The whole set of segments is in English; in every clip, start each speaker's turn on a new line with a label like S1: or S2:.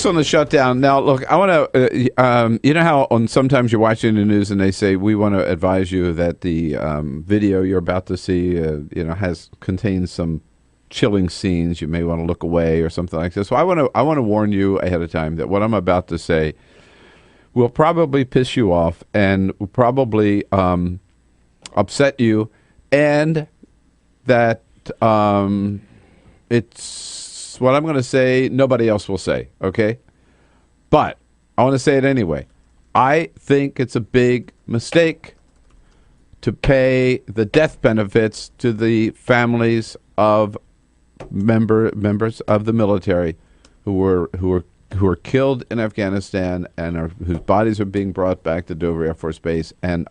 S1: On the shutdown. Now, look, I want to, you know how sometimes you're watching the news and they say, we want to advise you that the video you're about to see, contains some chilling scenes. You may want to look away or something like this. So I want to warn you ahead of time that what I'm about to say will probably piss you off and will probably upset you, and that it's what I'm going to say nobody else will say, okay? But I want to say it anyway. I think it's a big mistake to pay the death benefits to the families of members of the military who were killed in Afghanistan and whose bodies are being brought back to Dover Air Force Base and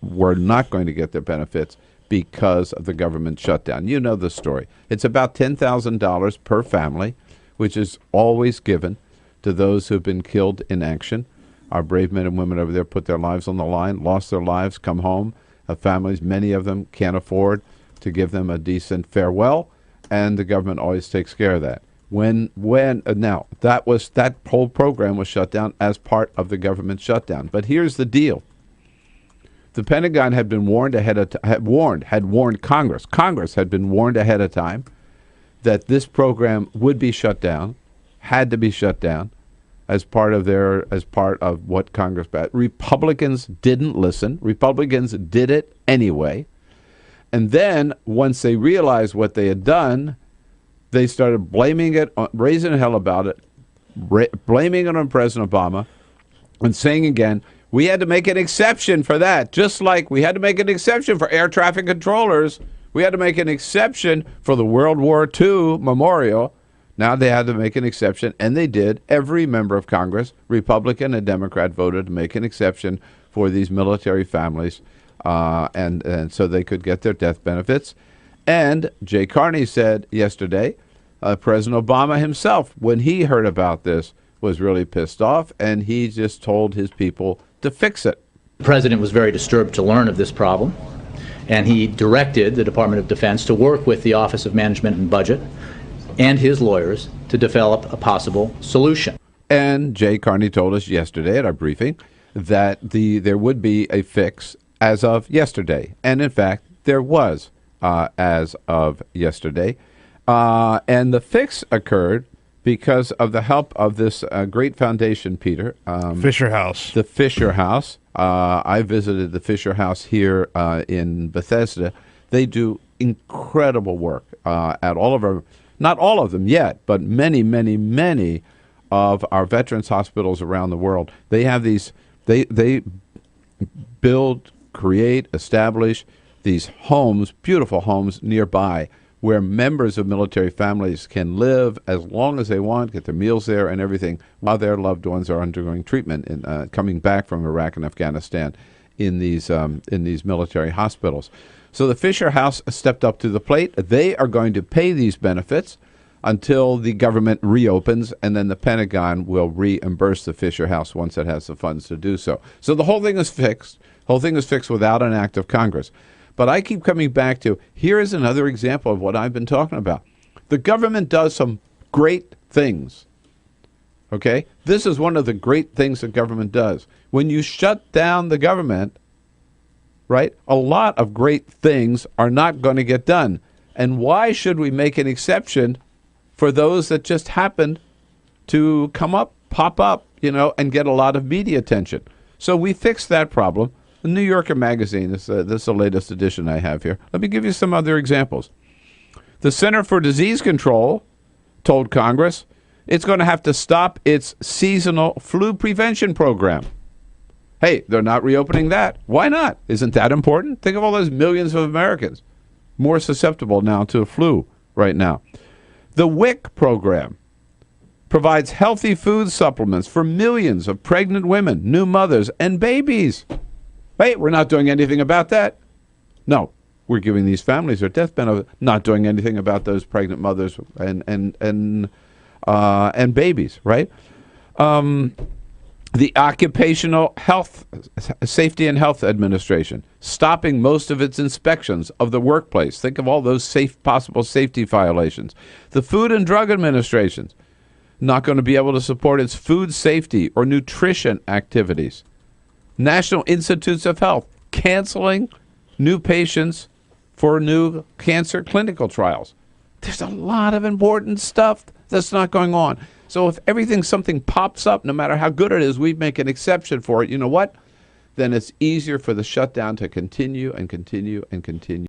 S1: were not going to get their benefits because of the government shutdown. You know the story. It's about $10,000 per family, which is always given to those who've been killed in action. Our brave men and women over there put their lives on the line, lost their lives, come home. Families, many of them can't afford to give them a decent farewell, and the government always takes care of that. Now, that whole program was shut down as part of the government shutdown. But here's the deal. The Pentagon had been warned had warned Congress. Congress had been warned ahead of time that this program would be shut down, had to be shut down as part of what Congress passed. Republicans didn't listen. Republicans did it anyway. And then once they realized what they had done, they started blaming it, raising hell about it, blaming it on President Obama, and saying again, we had to make an exception for that, just like we had to make an exception for air traffic controllers. We had to make an exception for the World War II memorial. Now they had to make an exception, and they did. Every member of Congress, Republican and Democrat, voted to make an exception for these military families, and so they could get their death benefits. And Jay Carney said yesterday, President Obama himself, when he heard about this, was really pissed off, and he just told his people to fix it.
S2: The president was very disturbed to learn of this problem, and he directed the Department of Defense to work with the Office of Management and Budget and his lawyers to develop a possible solution.
S1: And Jay Carney told us yesterday at our briefing that there would be a fix as of yesterday. And in fact, there was as of yesterday. And the fix occurred because of the help of this great foundation, Peter.
S3: Fisher House.
S1: The Fisher House. I visited the Fisher House here in Bethesda. They do incredible work at all of our, not all of them yet, but many, many, many of our veterans hospitals around the world. They have these, they build, create, establish these homes, beautiful homes nearby, where members of military families can live as long as they want, get their meals there and everything, while their loved ones are undergoing treatment and coming back from Iraq and Afghanistan in these military hospitals. So the Fisher House stepped up to the plate. They are going to pay these benefits until the government reopens, and then the Pentagon will reimburse the Fisher House once it has the funds to do so. So the whole thing is fixed. The whole thing is fixed without an act of Congress. But I keep coming back to, here is another example of what I've been talking about. The government does some great things, okay? This is one of the great things the government does. When you shut down the government, right, a lot of great things are not going to get done. And why should we make an exception for those that just happen to pop up, and get a lot of media attention? So we fixed that problem. The New Yorker magazine, this is the latest edition I have here. Let me give you some other examples. The Center for Disease Control told Congress it's going to have to stop its seasonal flu prevention program. Hey, they're not reopening that. Why not? Isn't that important? Think of all those millions of Americans more susceptible now to flu right now. The WIC program provides healthy food supplements for millions of pregnant women, new mothers, and babies. Hey, we're not doing anything about that. No, we're giving these families their death benefit, not doing anything about those pregnant mothers and babies, right? The Occupational Health Safety and Health Administration stopping most of its inspections of the workplace. Think of all those possible safety violations. The Food and Drug Administration not going to be able to support its food safety or nutrition activities. National Institutes of Health canceling new patients for new cancer clinical trials. There's a lot of important stuff that's not going on. So if something pops up, no matter how good it is, we make an exception for it. You know what? Then it's easier for the shutdown to continue and continue and continue.